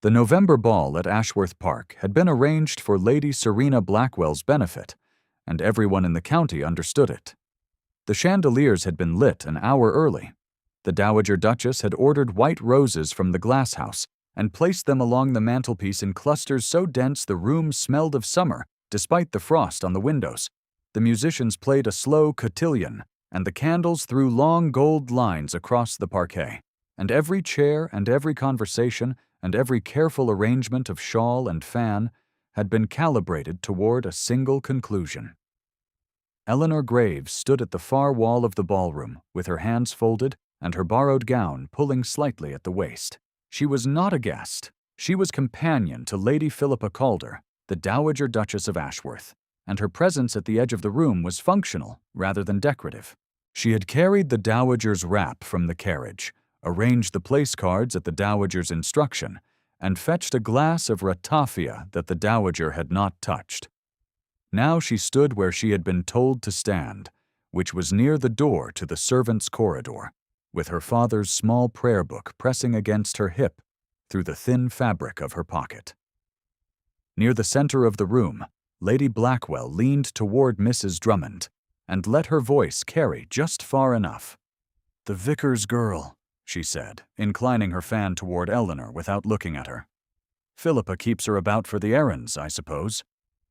The November ball at Ashworth Park had been arranged for Lady Serena Blackwell's benefit, and everyone in the county understood it. The chandeliers had been lit an hour early. The Dowager Duchess had ordered white roses from the glass house and placed them along the mantelpiece in clusters so dense the room smelled of summer, despite the frost on the windows. The musicians played a slow cotillion, and the candles threw long gold lines across the parquet, and every chair and every conversation and every careful arrangement of shawl and fan had been calibrated toward a single conclusion. Eleanor Graves stood at the far wall of the ballroom, with her hands folded and her borrowed gown pulling slightly at the waist. She was not a guest. She was companion to Lady Philippa Calder, the Dowager Duchess of Ashworth, and her presence at the edge of the room was functional rather than decorative. She had carried the Dowager's wrap from the carriage, arranged the place cards at the Dowager's instruction, and fetched a glass of ratafia that the Dowager had not touched. Now she stood where she had been told to stand, which was near the door to the servants' corridor, with her father's small prayer book pressing against her hip through the thin fabric of her pocket. Near the center of the room, Lady Blackwell leaned toward Mrs. Drummond and let her voice carry just far enough. "The vicar's girl," she said, inclining her fan toward Eleanor without looking at her. "Philippa keeps her about for the errands, I suppose.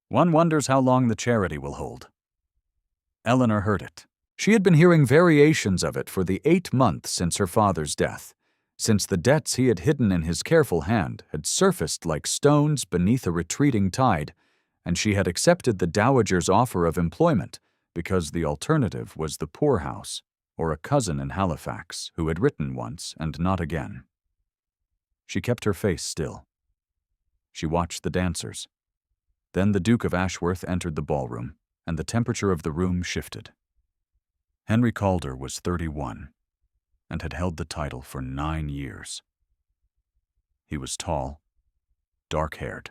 One wonders how long the charity will hold." Eleanor heard it. She had been hearing variations of it for the 8 months since her father's death, since the debts he had hidden in his careful hand had surfaced like stones beneath a retreating tide, and she had accepted the Dowager's offer of employment because the alternative was the poorhouse or a cousin in Halifax who had written once and not again. She kept her face still. She watched the dancers. Then the Duke of Ashworth entered the ballroom, and the temperature of the room shifted. Henry Calder was 31 and had held the title for 9 years. He was tall, dark-haired,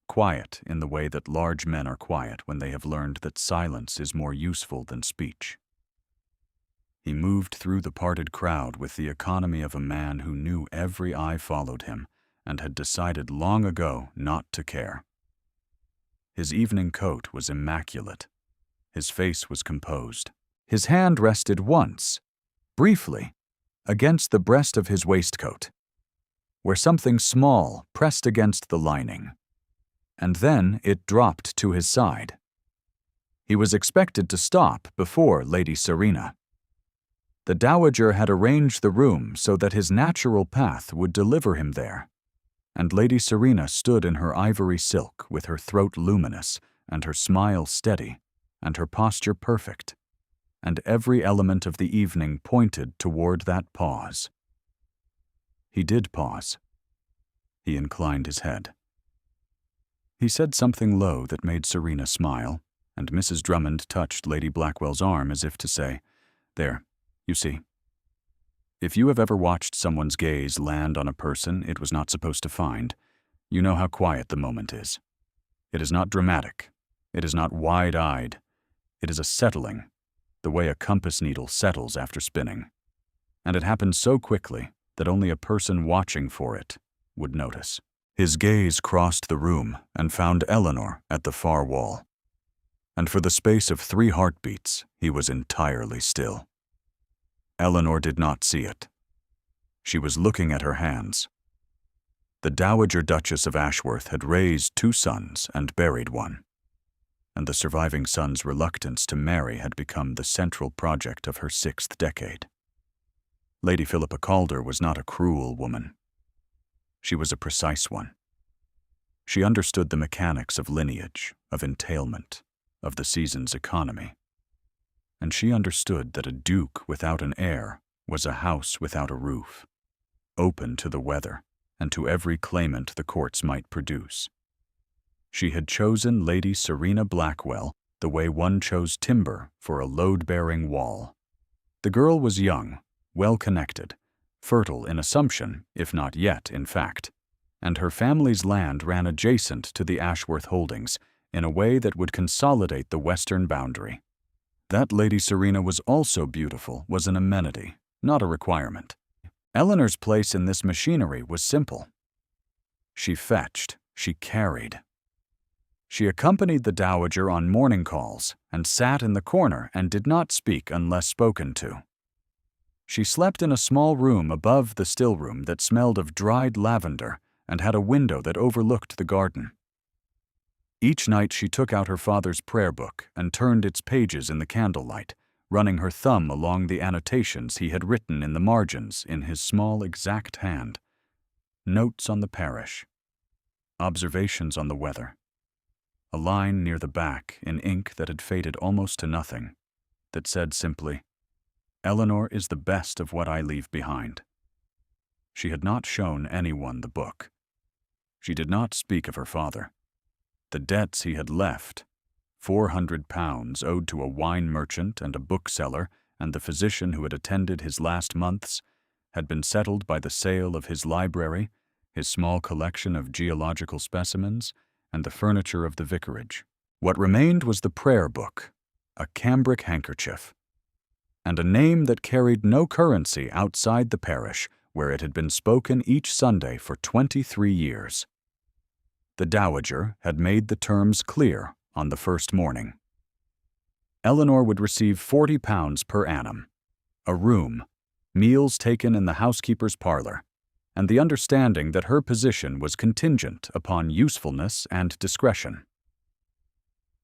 quiet in the way that large men are quiet when they have learned that silence is more useful than speech. He moved through the parted crowd with the economy of a man who knew every eye followed him and had decided long ago not to care. His evening coat was immaculate. His face was composed. His hand rested once, briefly, against the breast of his waistcoat, where something small pressed against the lining, and then it dropped to his side. He was expected to stop before Lady Serena. The Dowager had arranged the room so that his natural path would deliver him there, and Lady Serena stood in her ivory silk with her throat luminous and her smile steady and her posture perfect, and every element of the evening pointed toward that pause. He did pause. He inclined his head. He said something low that made Serena smile, and Mrs. Drummond touched Lady Blackwell's arm as if to say, "There, you see. If you have ever watched someone's gaze land on a person it was not supposed to find, you know how quiet the moment is. It is not dramatic. It is not wide-eyed. It is a settling, the way a compass needle settles after spinning. And it happens so quickly that only a person watching for it would notice." His gaze crossed the room and found Eleanor at the far wall. And for the space of 3 heartbeats, he was entirely still. Eleanor did not see it. She was looking at her hands. The Dowager Duchess of Ashworth had raised 2 sons and buried one, and the surviving son's reluctance to marry had become the central project of her 6th decade. Lady Philippa Calder was not a cruel woman. She was a precise one. She understood the mechanics of lineage, of entailment, of the season's economy. And she understood that a duke without an heir was a house without a roof, open to the weather and to every claimant the courts might produce. She had chosen Lady Serena Blackwell the way one chose timber for a load-bearing wall. The girl was young, well-connected, fertile in assumption, if not yet in fact, and her family's land ran adjacent to the Ashworth holdings in a way that would consolidate the western boundary. That Lady Serena was also beautiful was an amenity, not a requirement. Eleanor's place in this machinery was simple. She fetched, she carried. She accompanied the dowager on morning calls and sat in the corner and did not speak unless spoken to. She slept in a small room above the still room that smelled of dried lavender and had a window that overlooked the garden. Each night she took out her father's prayer book and turned its pages in the candlelight, running her thumb along the annotations he had written in the margins in his small, exact hand. Notes on the parish. Observations on the weather. A line near the back in ink that had faded almost to nothing that said simply, "Eleanor is the best of what I leave behind." She had not shown anyone the book. She did not speak of her father. The debts he had left, £400 owed to a wine merchant and a bookseller and the physician who had attended his last months, had been settled by the sale of his library, his small collection of geological specimens, and the furniture of the vicarage. What remained was the prayer book, a cambric handkerchief, and a name that carried no currency outside the parish where it had been spoken each Sunday for 23 years. The dowager had made the terms clear on the first morning. Eleanor would receive £40 per annum, a room, meals taken in the housekeeper's parlor, and the understanding that her position was contingent upon usefulness and discretion.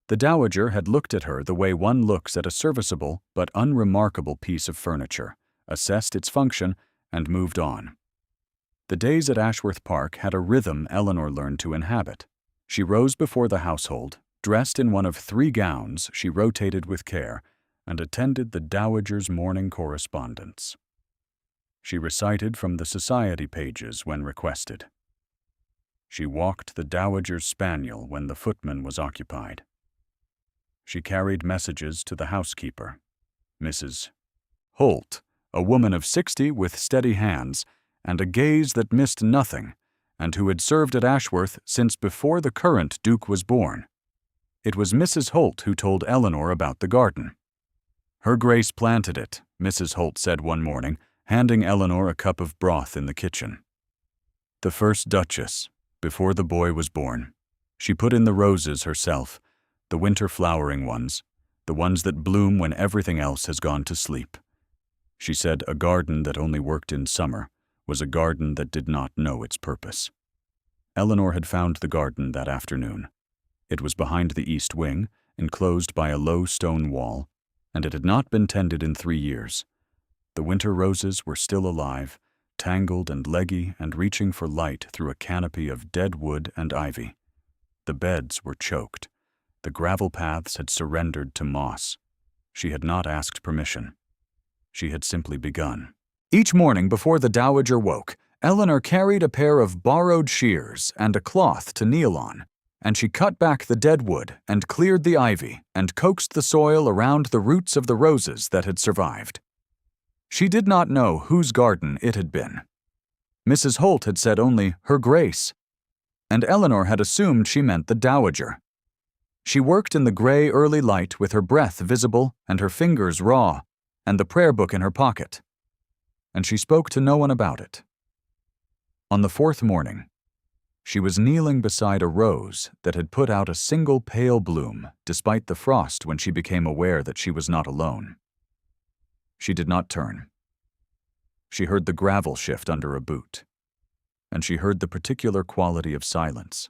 The dowager had looked at her the way one looks at a serviceable but unremarkable piece of furniture, assessed its function, and moved on. The days at Ashworth Park had a rhythm Eleanor learned to inhabit. She rose before the household, dressed in one of 3 gowns she rotated with care, and attended the dowager's morning correspondence. She recited from the society pages when requested. She walked the dowager's spaniel when the footman was occupied. She carried messages to the housekeeper, Mrs. Holt, a woman of 60 with steady hands and a gaze that missed nothing, and who had served at Ashworth since before the current Duke was born. It was Mrs. Holt who told Eleanor about the garden. "Her Grace planted it," Mrs. Holt said one morning, handing Eleanor a cup of broth in the kitchen. "The first Duchess, before the boy was born. She put in the roses herself, the winter flowering ones, the ones that bloom when everything else has gone to sleep. She said a garden that only worked in summer was a garden that did not know its purpose." Eleanor had found the garden that afternoon. It was behind the east wing, enclosed by a low stone wall, and it had not been tended in 3 years. The winter roses were still alive, tangled and leggy and reaching for light through a canopy of dead wood and ivy. The beds were choked. The gravel paths had surrendered to moss. She had not asked permission. She had simply begun. Each morning before the dowager woke, Eleanor carried a pair of borrowed shears and a cloth to kneel on, and she cut back the dead wood and cleared the ivy and coaxed the soil around the roots of the roses that had survived. She did not know whose garden it had been. Mrs. Holt had said only "Her Grace," and Eleanor had assumed she meant the dowager. She worked in the gray early light with her breath visible and her fingers raw, and the prayer book in her pocket. And she spoke to no one about it. On the 4th morning, she was kneeling beside a rose that had put out a single pale bloom despite the frost when she became aware that she was not alone. She did not turn. She heard the gravel shift under a boot, and she heard the particular quality of silence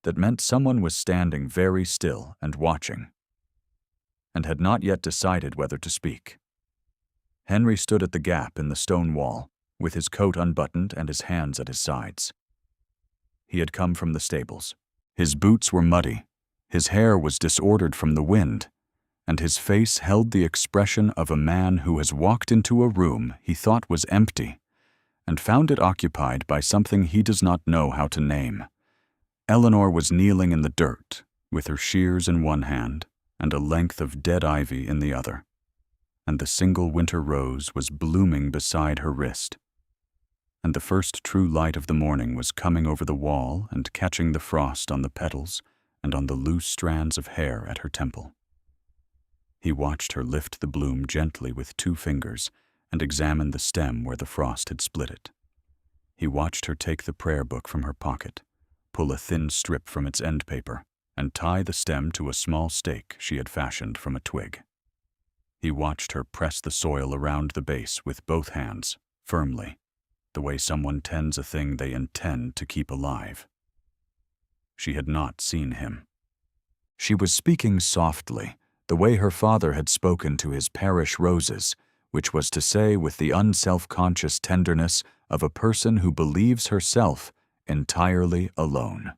that meant someone was standing very still and watching, and had not yet decided whether to speak. Henry stood at the gap in the stone wall, with his coat unbuttoned and his hands at his sides. He had come from the stables. His boots were muddy, his hair was disordered from the wind, and his face held the expression of a man who has walked into a room he thought was empty and found it occupied by something he does not know how to name. Eleanor was kneeling in the dirt, with her shears in one hand and a length of dead ivy in the other, and the single winter rose was blooming beside her wrist, and the first true light of the morning was coming over the wall and catching the frost on the petals and on the loose strands of hair at her temple. He watched her lift the bloom gently with 2 fingers and examine the stem where the frost had split it. He watched her take the prayer book from her pocket, pull a thin strip from its end paper, and tie the stem to a small stake she had fashioned from a twig. He watched her press the soil around the base with both hands, firmly, the way someone tends a thing they intend to keep alive. She had not seen him. She was speaking softly, the way her father had spoken to his parish roses, which was to say with the unself-conscious tenderness of a person who believes herself entirely alone.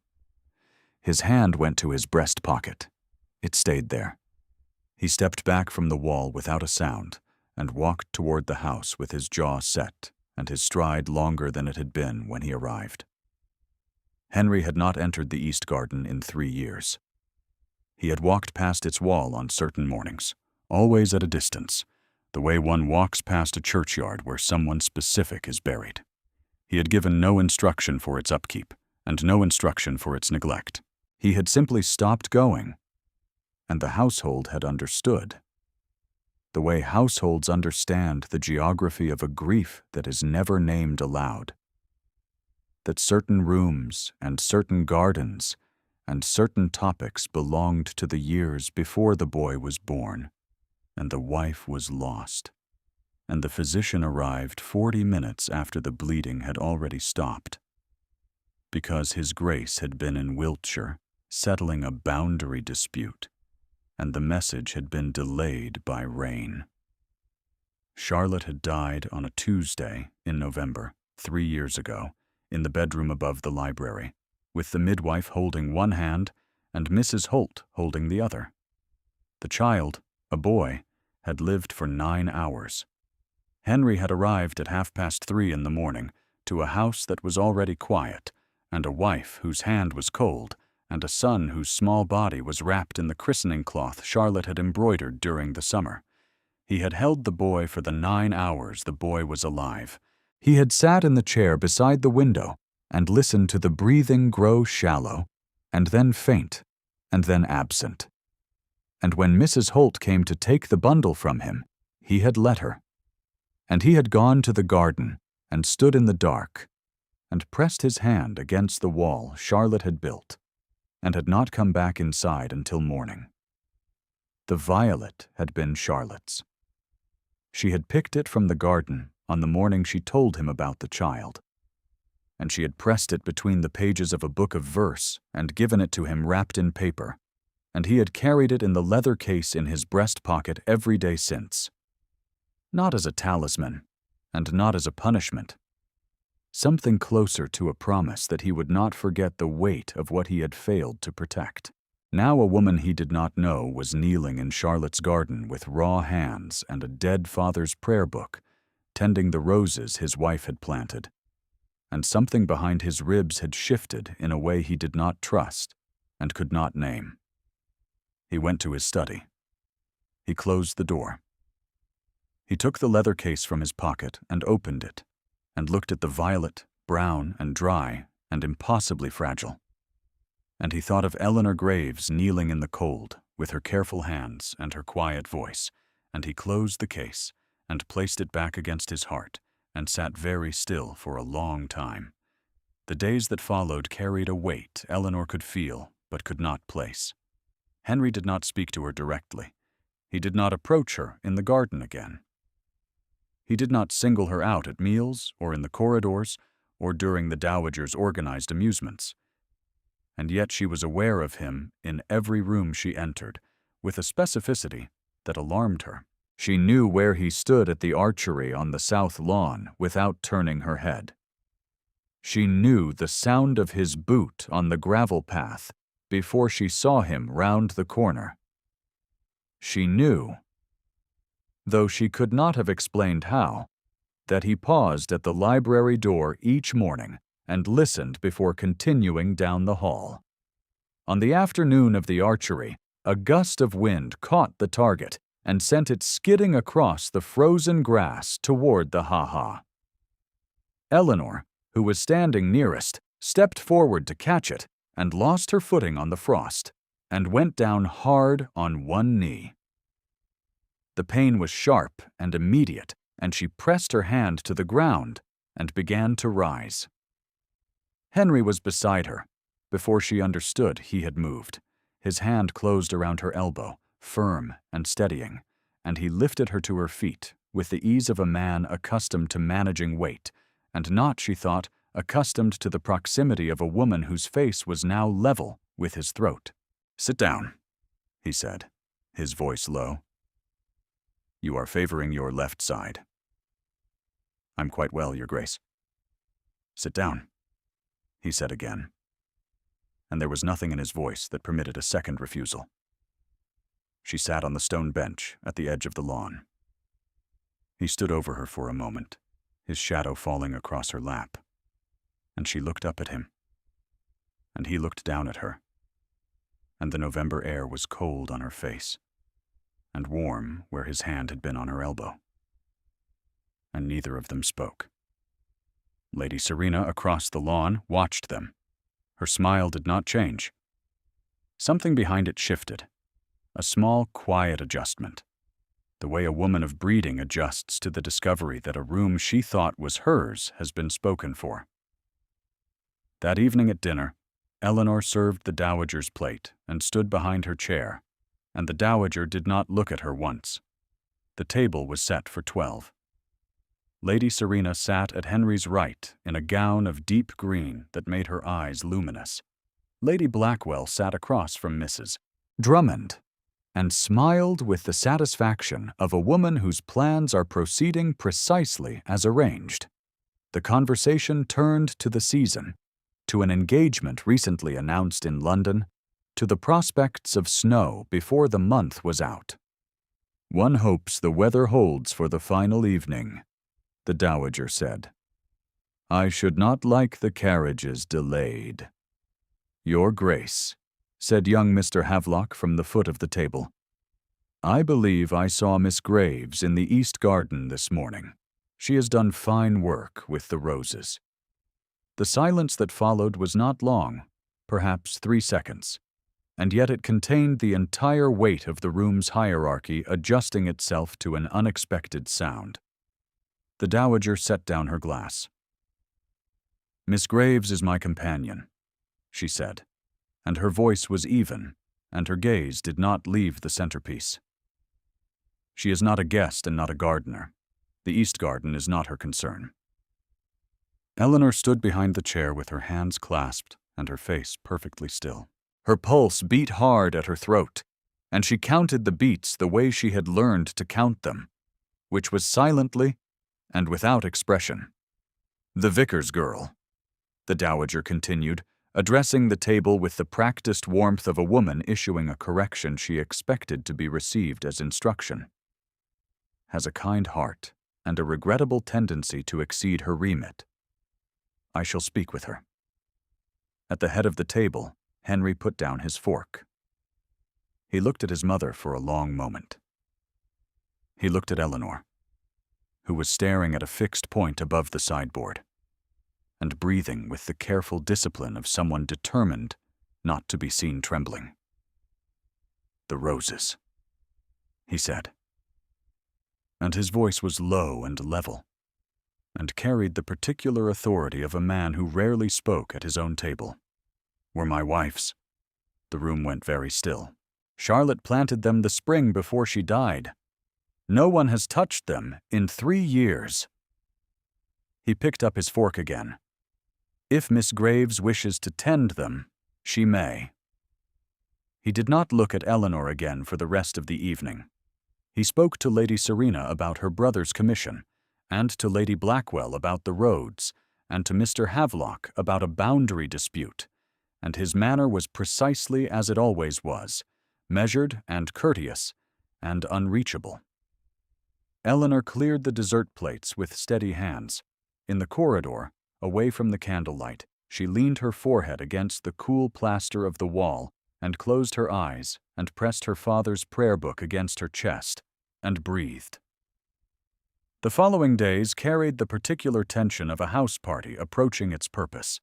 His hand went to his breast pocket. It stayed there. He stepped back from the wall without a sound and walked toward the house with his jaw set and his stride longer than it had been when he arrived. Henry had not entered the East Garden in 3 years. He had walked past its wall on certain mornings, always at a distance, the way one walks past a churchyard where someone specific is buried. He had given no instruction for its upkeep and no instruction for its neglect. He had simply stopped going, and the household had understood. The way households understand the geography of a grief that is never named aloud. That certain rooms and certain gardens and certain topics belonged to the years before the boy was born, and the wife was lost, and the physician arrived 40 minutes after the bleeding had already stopped, because His Grace had been in Wiltshire settling a boundary dispute, and the message had been delayed by rain. Charlotte had died on a Tuesday in November, 3 years ago, in the bedroom above the library, with the midwife holding one hand and Mrs. Holt holding the other. The child, a boy, had lived for 9 hours. Henry had arrived at 3:30 in the morning to a house that was already quiet, and a wife whose hand was cold, and a son whose small body was wrapped in the christening cloth Charlotte had embroidered during the summer. He had held the boy for the 9 hours the boy was alive. He had sat in the chair beside the window and listened to the breathing grow shallow, and then faint, and then absent. And when Mrs. Holt came to take the bundle from him, he had let her. And he had gone to the garden and stood in the dark and pressed his hand against the wall Charlotte had built, and had not come back inside until morning. The violet had been Charlotte's. She had picked it from the garden on the morning she told him about the child, and she had pressed it between the pages of a book of verse and given it to him wrapped in paper, and he had carried it in the leather case in his breast pocket every day since. Not as a talisman, and not as a punishment. Something closer to a promise that he would not forget the weight of what he had failed to protect. Now a woman he did not know was kneeling in Charlotte's garden with raw hands and a dead father's prayer book, tending the roses his wife had planted. And something behind his ribs had shifted in a way he did not trust and could not name. He went to his study. He closed the door. He took the leather case from his pocket and opened it, and looked at the violet, brown and dry and impossibly fragile. And he thought of Eleanor Graves kneeling in the cold with her careful hands and her quiet voice, and he closed the case and placed it back against his heart and sat very still for a long time. The days that followed carried a weight Eleanor could feel but could not place. Henry did not speak to her directly. He did not approach her in the garden again. He did not single her out at meals or in the corridors or during the dowager's organized amusements. And yet she was aware of him in every room she entered, with a specificity that alarmed her. She knew where he stood at the archery on the south lawn without turning her head. She knew the sound of his boot on the gravel path before she saw him round the corner. She knew, though she could not have explained how, that he paused at the library door each morning and listened before continuing down the hall. On the afternoon of the archery, a gust of wind caught the target and sent it skidding across the frozen grass toward the ha-ha. Eleanor, who was standing nearest, stepped forward to catch it and lost her footing on the frost and went down hard on one knee. The pain was sharp and immediate, and she pressed her hand to the ground and began to rise. Henry was beside her. Before she understood, he had moved. His hand closed around her elbow, firm and steadying, and he lifted her to her feet with the ease of a man accustomed to managing weight, and not, she thought, accustomed to the proximity of a woman whose face was now level with his throat. "Sit down," he said, his voice low. "You are favoring your left side." "I'm quite well, Your Grace." "Sit down," he said again, and there was nothing in his voice that permitted a second refusal. She sat on the stone bench at the edge of the lawn. He stood over her for a moment, his shadow falling across her lap, and she looked up at him, and he looked down at her, and the November air was cold on her face, and warm where his hand had been on her elbow. And neither of them spoke. Lady Serena, across the lawn, watched them. Her smile did not change. Something behind it shifted, a small, quiet adjustment, the way a woman of breeding adjusts to the discovery that a room she thought was hers has been spoken for. That evening at dinner, Eleanor served the dowager's plate and stood behind her chair, and the dowager did not look at her once. The table was set for 12. Lady Serena sat at Henry's right in a gown of deep green that made her eyes luminous. Lady Blackwell sat across from Mrs. Drummond and smiled with the satisfaction of a woman whose plans are proceeding precisely as arranged. The conversation turned to the season, to an engagement recently announced in London, to the prospects of snow before the month was out. "One hopes the weather holds for the final evening," the dowager said. "I should not like the carriages delayed." "Your Grace," said young Mr. Havelock from the foot of the table, "I believe I saw Miss Graves in the East Garden this morning. She has done fine work with the roses." The silence that followed was not long, perhaps 3 seconds, and yet it contained the entire weight of the room's hierarchy adjusting itself to an unexpected sound. The dowager set down her glass. "Miss Graves is my companion," she said, and her voice was even, and her gaze did not leave the centerpiece. "She is not a guest and not a gardener. The East Garden is not her concern." Eleanor stood behind the chair with her hands clasped and her face perfectly still. Her pulse beat hard at her throat, and she counted the beats the way she had learned to count them, which was silently and without expression. "The vicar's girl," the dowager continued, addressing the table with the practiced warmth of a woman issuing a correction she expected to be received as instruction, "has a kind heart and a regrettable tendency to exceed her remit. I shall speak with her." At the head of the table, Henry put down his fork. He looked at his mother for a long moment. He looked at Eleanor, who was staring at a fixed point above the sideboard, and breathing with the careful discipline of someone determined not to be seen trembling. "The roses," he said, and his voice was low and level, and carried the particular authority of a man who rarely spoke at his own table, "were my wife's." The room went very still. "Charlotte planted them the spring before she died. No one has touched them in 3 years. He picked up his fork again. "If Miss Graves wishes to tend them, she may." He did not look at Eleanor again for the rest of the evening. He spoke to Lady Serena about her brother's commission, and to Lady Blackwell about the roads, and to Mr. Havelock about a boundary dispute, and his manner was precisely as it always was, measured and courteous and unreachable. Eleanor cleared the dessert plates with steady hands. In the corridor, away from the candlelight, she leaned her forehead against the cool plaster of the wall and closed her eyes and pressed her father's prayer book against her chest and breathed. The following days carried the particular tension of a house party approaching its purpose.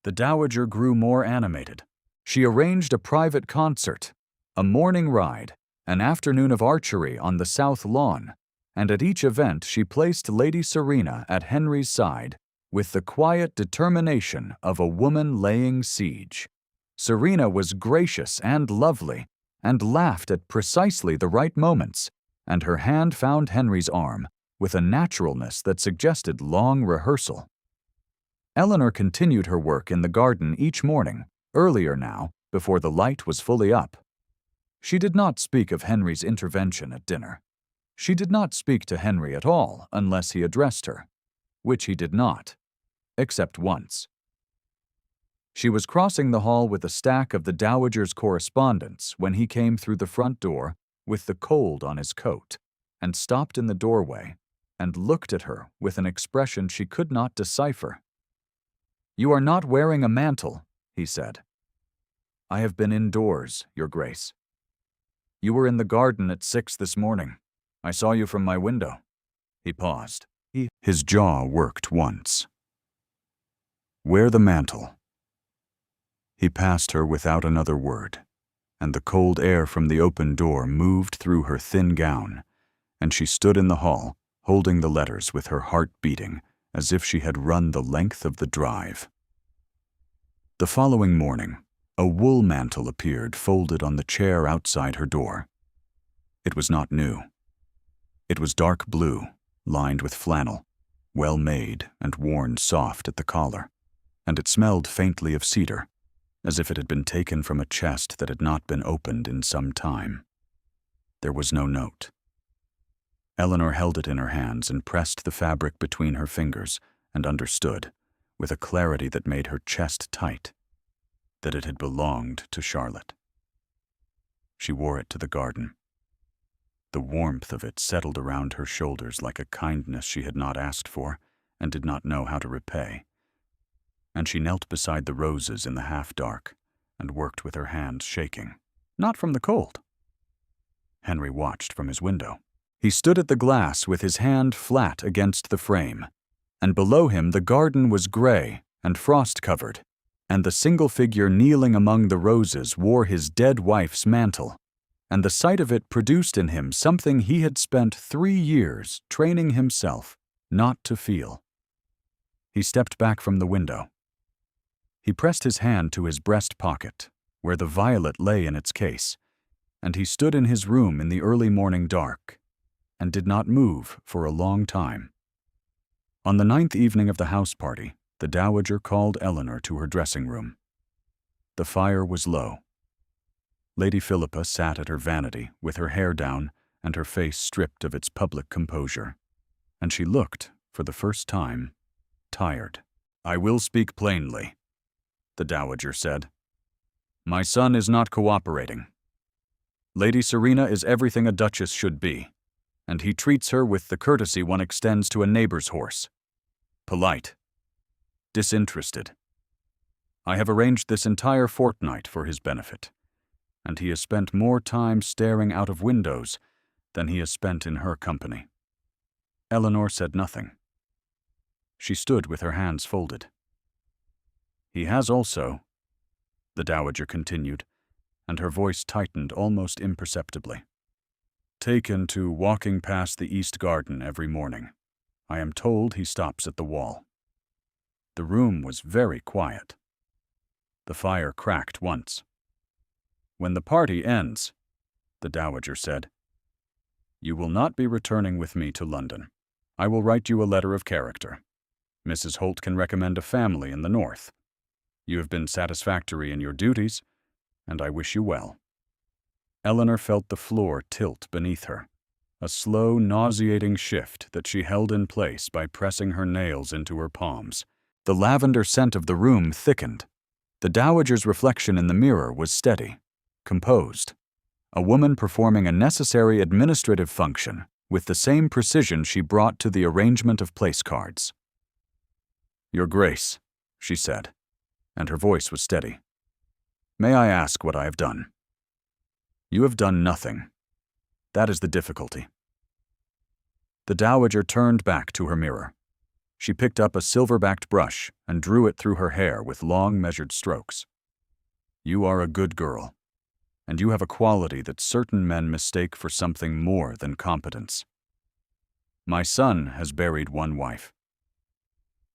The dowager grew more animated. She arranged a private concert, a morning ride, an afternoon of archery on the south lawn, and at each event she placed Lady Serena at Henry's side with the quiet determination of a woman laying siege. Serena was gracious and lovely, and laughed at precisely the right moments, and her hand found Henry's arm with a naturalness that suggested long rehearsal. Eleanor continued her work in the garden each morning, earlier now, before the light was fully up. She did not speak of Henry's intervention at dinner. She did not speak to Henry at all unless he addressed her, which he did not, except once. She was crossing the hall with a stack of the Dowager's correspondence when he came through the front door with the cold on his coat, and stopped in the doorway and looked at her with an expression she could not decipher. "You are not wearing a mantle," he said. "I have been indoors, Your Grace." "You were in the garden at 6 this morning. I saw you from my window." He paused. His jaw worked once. "Wear the mantle." He passed her without another word, and the cold air from the open door moved through her thin gown, and she stood in the hall, holding the letters with her heart beating, as if she had run the length of the drive. The following morning, a wool mantle appeared folded on the chair outside her door. It was not new. It was dark blue, lined with flannel, well made and worn soft at the collar, and it smelled faintly of cedar, as if it had been taken from a chest that had not been opened in some time. There was no note. Eleanor held it in her hands and pressed the fabric between her fingers and understood, with a clarity that made her chest tight, that it had belonged to Charlotte. She wore it to the garden. The warmth of it settled around her shoulders like a kindness she had not asked for and did not know how to repay. And she knelt beside the roses in the half-dark and worked with her hands shaking, not from the cold. Henry watched from his window. He stood at the glass with his hand flat against the frame, and below him the garden was gray and frost-covered, and the single figure kneeling among the roses wore his dead wife's mantle, and the sight of it produced in him something he had spent 3 years training himself not to feel. He stepped back from the window. He pressed his hand to his breast pocket, where the violet lay in its case, and he stood in his room in the early morning dark, and did not move for a long time. On the 9th evening of the house party, the Dowager called Eleanor to her dressing room. The fire was low. Lady Philippa sat at her vanity with her hair down and her face stripped of its public composure, and she looked, for the first time, tired. "I will speak plainly," the Dowager said. "My son is not cooperating. Lady Serena is everything a duchess should be, and he treats her with the courtesy one extends to a neighbor's horse. Polite. Disinterested. I have arranged this entire fortnight for his benefit, and he has spent more time staring out of windows than he has spent in her company." Eleanor said nothing. She stood with her hands folded. "He has also," the Dowager continued, and her voice tightened almost imperceptibly, "taken to walking past the East Garden every morning. I am told he stops at the wall." The room was very quiet. The fire cracked once. "When the party ends," the Dowager said, "you will not be returning with me to London. I will write you a letter of character. Mrs. Holt can recommend a family in the north. You have been satisfactory in your duties, and I wish you well." Eleanor felt the floor tilt beneath her, a slow, nauseating shift that she held in place by pressing her nails into her palms. The lavender scent of the room thickened. The Dowager's reflection in the mirror was steady, composed, a woman performing a necessary administrative function with the same precision she brought to the arrangement of place cards. "Your Grace," she said, and her voice was steady, "may I ask what I have done?" "You have done nothing. That is the difficulty." The Dowager turned back to her mirror. She picked up a silver-backed brush and drew it through her hair with long, measured strokes. "You are a good girl, and you have a quality that certain men mistake for something more than competence. My son has buried one wife.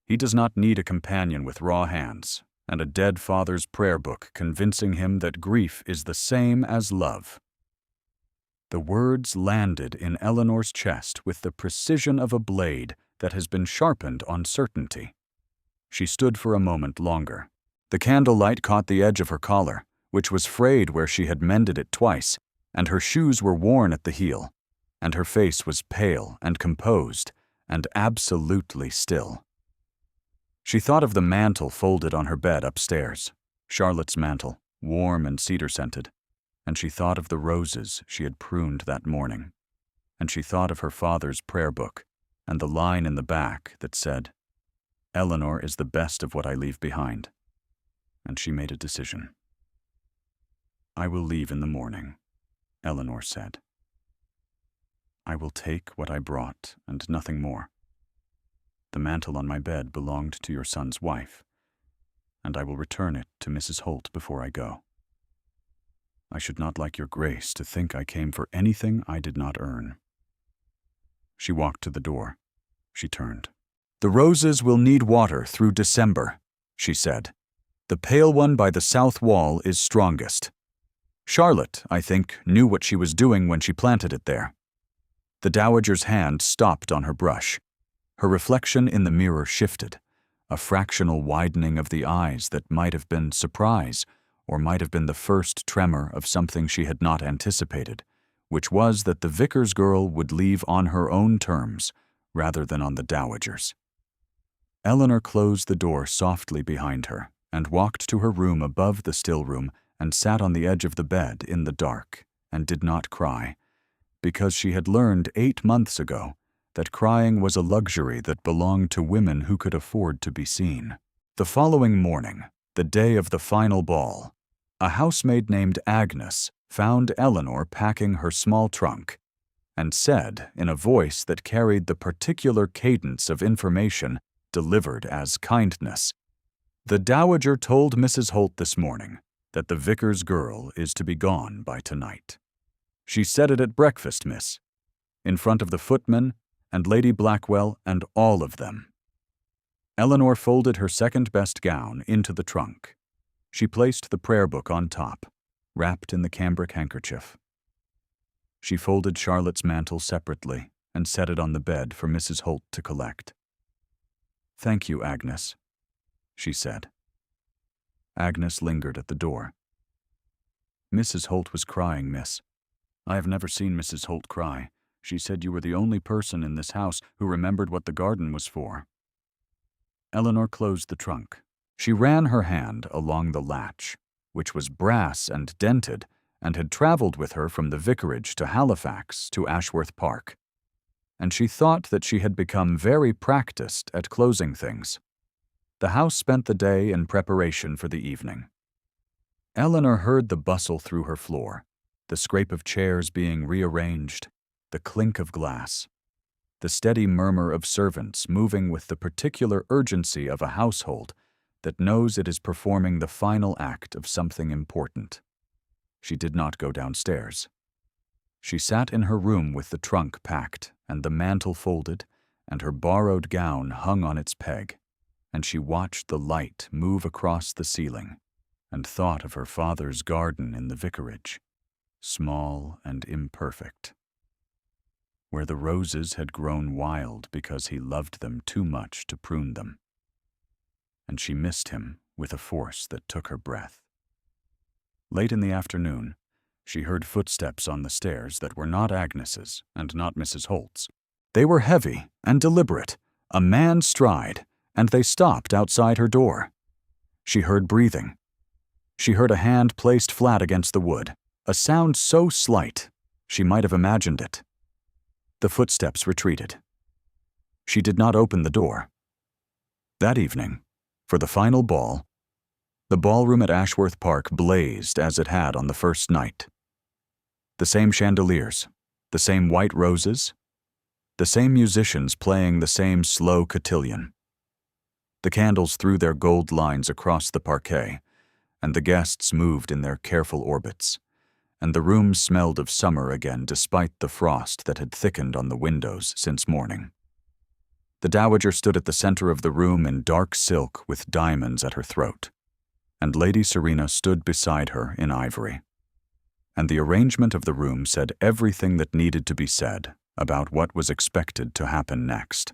He does not need a companion with raw hands and a dead father's prayer book convincing him that grief is the same as love. The words landed in Eleanor's chest with the precision of a blade that has been sharpened on certainty. She stood for a moment longer. The candlelight caught the edge of her collar, which was frayed where she had mended it twice, and her shoes were worn at the heel, and her face was pale and composed and absolutely still. She thought of the mantle folded on her bed upstairs, Charlotte's mantle, warm and cedar-scented, and she thought of the roses she had pruned that morning, and she thought of her father's prayer book and the line in the back that said, "Eleanor is the best of what I leave behind," and she made a decision. "I will leave in the morning," Eleanor said. "I will take what I brought and nothing more. The mantle on my bed belonged to your son's wife, and I will return it to Mrs. Holt before I go. I should not like your grace to think I came for anything I did not earn." She walked to the door. She turned. "The roses will need water through December," she said. "The pale one by the south wall is strongest. Charlotte, I think, knew what she was doing when she planted it there." The dowager's hand stopped on her brush. Her reflection in the mirror shifted, a fractional widening of the eyes that might have been surprise or might have been the first tremor of something she had not anticipated, which was that the vicar's girl would leave on her own terms rather than on the dowager's. Eleanor closed the door softly behind her and walked to her room above the still room and sat on the edge of the bed in the dark and did not cry, because she had learned 8 months ago that crying was a luxury that belonged to women who could afford to be seen. The following morning, the day of the final ball, a housemaid named Agnes found Eleanor packing her small trunk and said, in a voice that carried the particular cadence of information delivered as kindness, "The dowager told Mrs. Holt this morning that the vicar's girl is to be gone by tonight. She said it at breakfast, miss, in front of the footman and Lady Blackwell and all of them." Eleanor folded her second-best gown into the trunk. She placed the prayer book on top, wrapped in the cambric handkerchief. She folded Charlotte's mantle separately and set it on the bed for Mrs. Holt to collect. "Thank you, Agnes," she said. Agnes lingered at the door. "Mrs. Holt was crying, miss. I have never seen Mrs. Holt cry. She said you were the only person in this house who remembered what the garden was for." Eleanor closed the trunk. She ran her hand along the latch, which was brass and dented, and had traveled with her from the vicarage to Halifax to Ashworth Park. And she thought that she had become very practiced at closing things. The house spent the day in preparation for the evening. Eleanor heard the bustle through her floor, the scrape of chairs being rearranged, the clink of glass, the steady murmur of servants moving with the particular urgency of a household that knows it is performing the final act of something important. She did not go downstairs. She sat in her room with the trunk packed and the mantle folded and her borrowed gown hung on its peg, and she watched the light move across the ceiling and thought of her father's garden in the vicarage, small and imperfect, where the roses had grown wild because he loved them too much to prune them. And she missed him with a force that took her breath. Late in the afternoon, she heard footsteps on the stairs that were not Agnes's and not Mrs. Holt's. They were heavy and deliberate, a man's stride, and they stopped outside her door. She heard breathing. She heard a hand placed flat against the wood, a sound so slight she might have imagined it. The footsteps retreated. She did not open the door. That evening, for the final ball, the ballroom at Ashworth Park blazed as it had on the first night. The same chandeliers, the same white roses, the same musicians playing the same slow cotillion. The candles threw their gold lines across the parquet, and the guests moved in their careful orbits, and the room smelled of summer again despite the frost that had thickened on the windows since morning. The dowager stood at the center of the room in dark silk with diamonds at her throat, and Lady Serena stood beside her in ivory. And the arrangement of the room said everything that needed to be said about what was expected to happen next.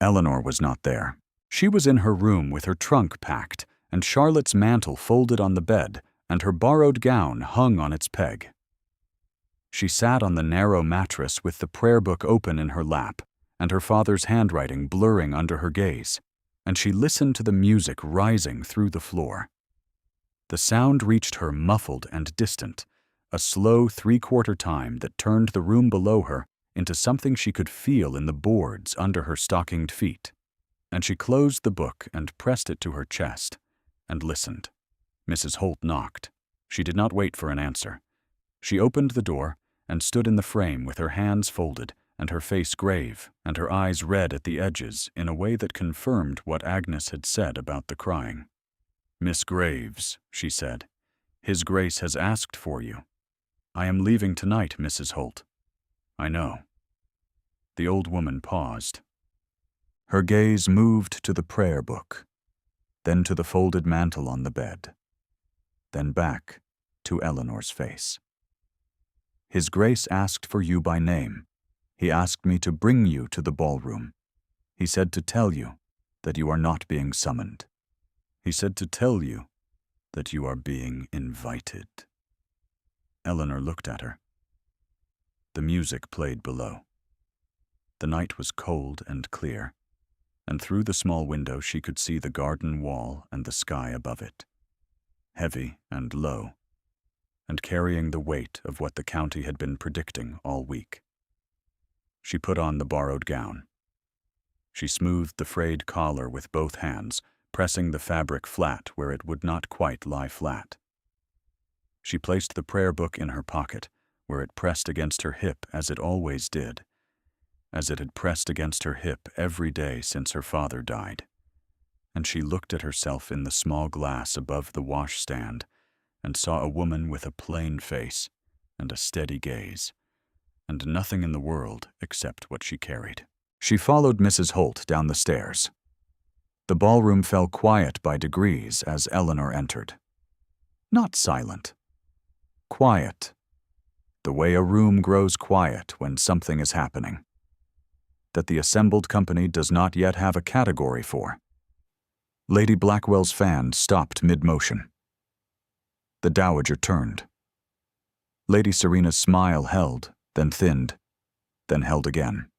Eleanor was not there. She was in her room with her trunk packed and Charlotte's mantle folded on the bed and her borrowed gown hung on its peg. She sat on the narrow mattress with the prayer book open in her lap and her father's handwriting blurring under her gaze, and she listened to the music rising through the floor. The sound reached her muffled and distant, a slow three-quarter time that turned the room below her into something she could feel in the boards under her stockinged feet. And she closed the book and pressed it to her chest, and listened. Mrs. Holt knocked. She did not wait for an answer. She opened the door and stood in the frame with her hands folded and her face grave and her eyes red at the edges in a way that confirmed what Agnes had said about the crying. "Miss Graves," she said, "His Grace has asked for you." "I am leaving tonight, Mrs. Holt." "I know." The old woman paused. Her gaze moved to the prayer book, then to the folded mantle on the bed, then back to Eleanor's face. "His Grace asked for you by name. He asked me to bring you to the ballroom. He said to tell you that you are not being summoned. He said to tell you that you are being invited." Eleanor looked at her. The music played below. The night was cold and clear, and through the small window she could see the garden wall and the sky above it, heavy and low, and carrying the weight of what the county had been predicting all week. She put on the borrowed gown. She smoothed the frayed collar with both hands, pressing the fabric flat where it would not quite lie flat. She placed the prayer book in her pocket, where it pressed against her hip as it always did, as it had pressed against her hip every day since her father died. And she looked at herself in the small glass above the washstand and saw a woman with a plain face and a steady gaze, and nothing in the world except what she carried. She followed Mrs. Holt down the stairs. The ballroom fell quiet by degrees as Eleanor entered. Not silent. Quiet. The way a room grows quiet when something is happening, that the assembled company does not yet have a category for. Lady Blackwell's fan stopped mid-motion. The dowager turned. Lady Serena's smile held, then thinned, then held again.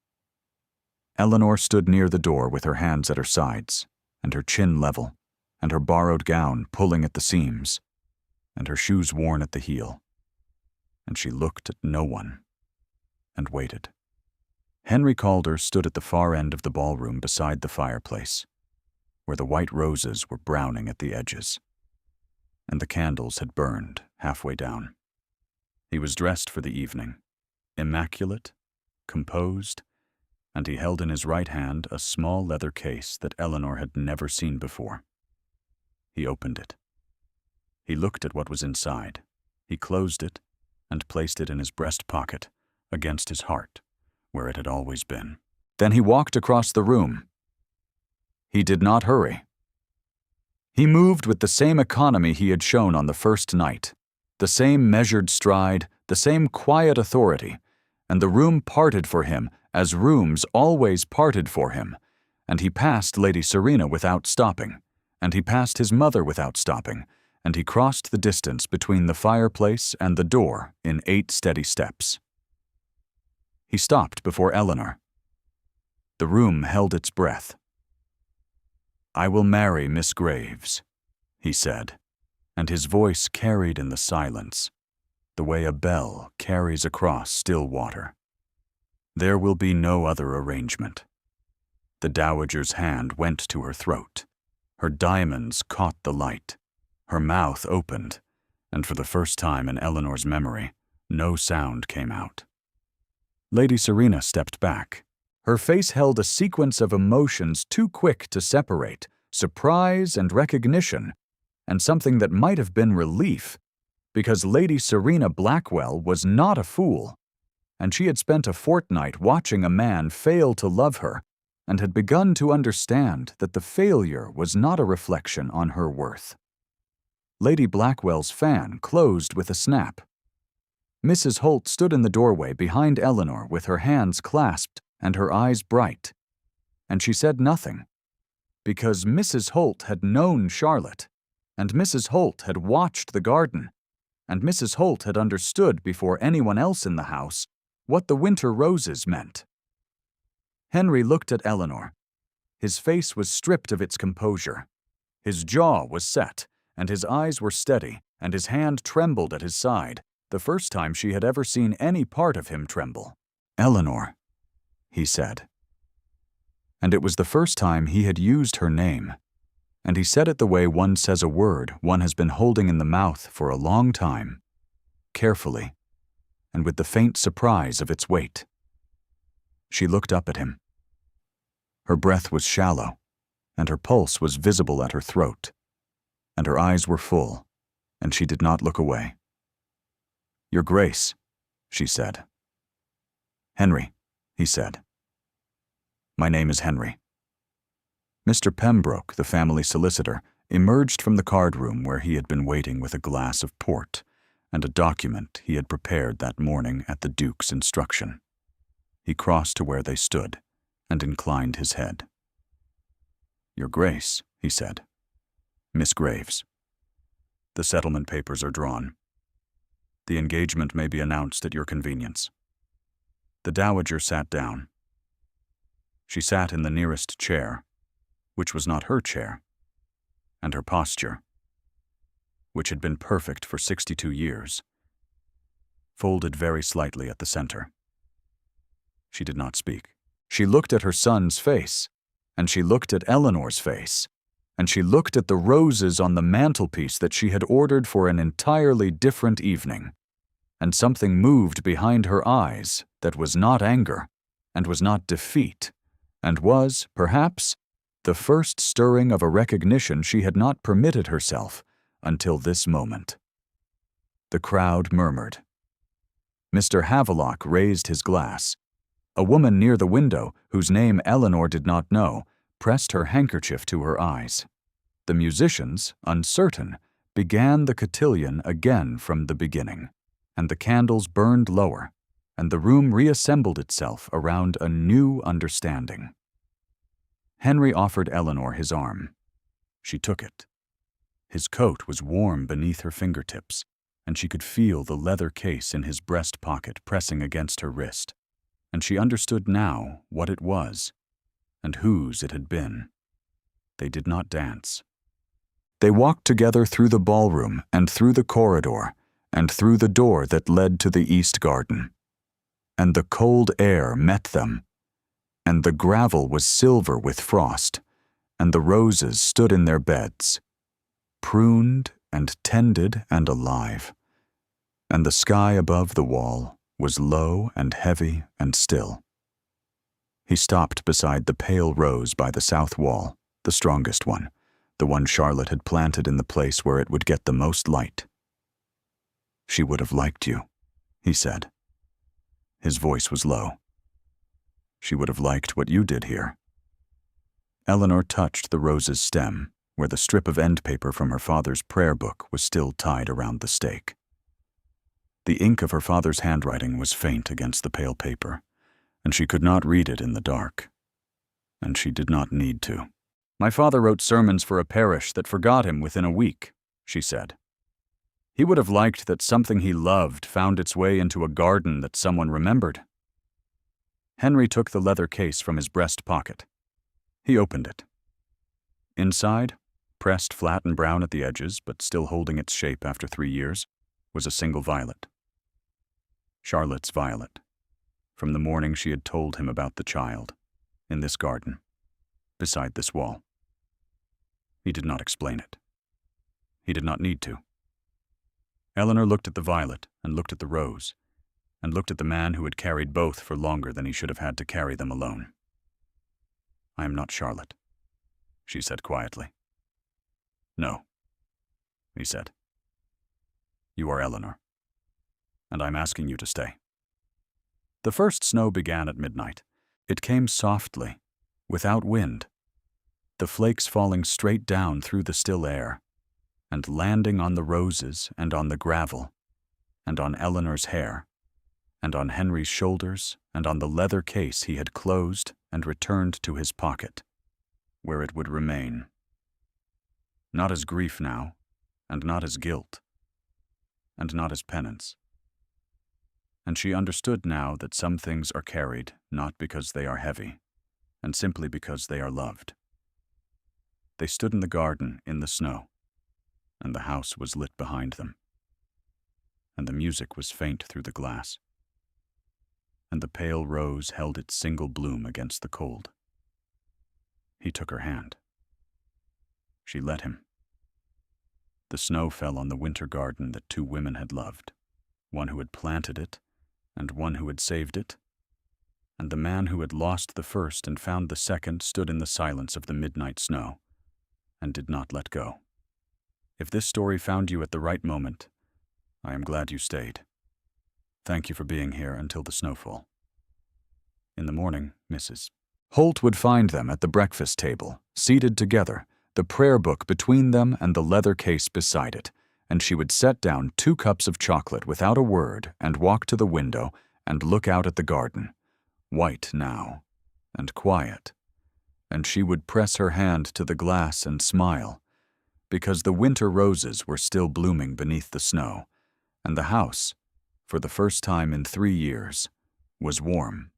Eleanor stood near the door with her hands at her sides, and her chin level, and her borrowed gown pulling at the seams, and her shoes worn at the heel. And she looked at no one, and waited. Henry Calder stood at the far end of the ballroom beside the fireplace, where the white roses were browning at the edges, and the candles had burned halfway down. He was dressed for the evening, immaculate, composed, and he held in his right hand a small leather case that Eleanor had never seen before. He opened it. He looked at what was inside. He closed it and placed it in his breast pocket, against his heart, where it had always been. Then he walked across the room. He did not hurry. He moved with the same economy he had shown on the first night, the same measured stride, the same quiet authority, and the room parted for him as rooms always parted for him, and he passed Lady Serena without stopping, and he passed his mother without stopping, and he crossed the distance between the fireplace and the door in 8 steady steps. He stopped before Eleanor. The room held its breath. "I will marry Miss Graves," he said, and his voice carried in the silence, the way a bell carries across still water. There will be no other arrangement. The dowager's hand went to her throat. Her diamonds caught the light. Her mouth opened, and for the first time in Eleanor's memory, no sound came out. Lady Serena stepped back. Her face held a sequence of emotions too quick to separate, surprise and recognition, and something that might have been relief, because Lady Serena Blackwell was not a fool, and she had spent a fortnight watching a man fail to love her and had begun to understand that the failure was not a reflection on her worth. Lady Blackwell's fan closed with a snap. Mrs. Holt stood in the doorway behind Eleanor with her hands clasped and her eyes bright, and she said nothing, because Mrs. Holt had known Charlotte, and Mrs. Holt had watched the garden, and Mrs. Holt had understood before anyone else in the house what the winter roses meant. Henry looked at Eleanor. His face was stripped of its composure. His jaw was set, and his eyes were steady, and his hand trembled at his side, the first time she had ever seen any part of him tremble. "Eleanor," he said. And it was the first time he had used her name, and he said it the way one says a word one has been holding in the mouth for a long time, carefully, and with the faint surprise of its weight. She looked up at him. Her breath was shallow, and her pulse was visible at her throat, and her eyes were full, and she did not look away. "Your Grace," she said. "Henry," he said. "My name is Henry." Mr. Pembroke, the family solicitor, emerged from the card room where he had been waiting with a glass of port and a document he had prepared that morning at the Duke's instruction. He crossed to where they stood and inclined his head. "Your Grace," he said. "Miss Graves. The settlement papers are drawn. The engagement may be announced at your convenience." The Dowager sat down. She sat in the nearest chair, which was not her chair, and her posture, which had been perfect for 62 years, folded very slightly at the center. She did not speak. She looked at her son's face, and she looked at Eleanor's face, and she looked at the roses on the mantelpiece that she had ordered for an entirely different evening, and something moved behind her eyes that was not anger, and was not defeat, and was, perhaps, the first stirring of a recognition she had not permitted herself until this moment. The crowd murmured. Mr. Havelock raised his glass. A woman near the window, whose name Eleanor did not know, pressed her handkerchief to her eyes. The musicians, uncertain, began the cotillion again from the beginning, and the candles burned lower, and the room reassembled itself around a new understanding. Henry offered Eleanor his arm. She took it. His coat was warm beneath her fingertips, and she could feel the leather case in his breast pocket pressing against her wrist, and she understood now what it was, and whose it had been. They did not dance. They walked together through the ballroom and through the corridor and through the door that led to the east garden. And the cold air met them, and the gravel was silver with frost, and the roses stood in their beds, pruned and tended and alive, and the sky above the wall was low and heavy and still. He stopped beside the pale rose by the south wall, the strongest one, the one Charlotte had planted in the place where it would get the most light. "She would have liked you," he said. His voice was low. "She would have liked what you did here." Eleanor touched the rose's stem, where the strip of end paper from her father's prayer book was still tied around the stake. The ink of her father's handwriting was faint against the pale paper, and she could not read it in the dark. And she did not need to. "My father wrote sermons for a parish that forgot him within a week," she said. "He would have liked that something he loved found its way into a garden that someone remembered." Henry took the leather case from his breast pocket. He opened it. Inside, pressed flat and brown at the edges, but still holding its shape after 3 years, was a single violet. Charlotte's violet, from the morning she had told him about the child, in this garden, beside this wall. He did not explain it. He did not need to. Eleanor looked at the violet and looked at the rose, and looked at the man who had carried both for longer than he should have had to carry them alone. "I am not Charlotte," she said quietly. "No," he said. "You are Eleanor, and I'm asking you to stay." The first snow began at midnight. It came softly, without wind, the flakes falling straight down through the still air, and landing on the roses and on the gravel, and on Eleanor's hair, and on Henry's shoulders, and on the leather case he had closed and returned to his pocket, where it would remain. Not as grief now, and not as guilt, and not as penance. And she understood now that some things are carried not because they are heavy, and simply because they are loved. They stood in the garden in the snow, and the house was lit behind them, and the music was faint through the glass, and the pale rose held its single bloom against the cold. He took her hand. She let him. The snow fell on the winter garden that two women had loved, one who had planted it, and one who had saved it, and the man who had lost the first and found the second stood in the silence of the midnight snow, and did not let go. If this story found you at the right moment, I am glad you stayed. Thank you for being here until the snowfall. In the morning, Mrs. Holt would find them at the breakfast table, seated together, the prayer book between them and the leather case beside it, and she would set down 2 cups of chocolate without a word and walk to the window and look out at the garden, white now, and quiet, and she would press her hand to the glass and smile, because the winter roses were still blooming beneath the snow, and the house, for the first time in 3 years, was warm.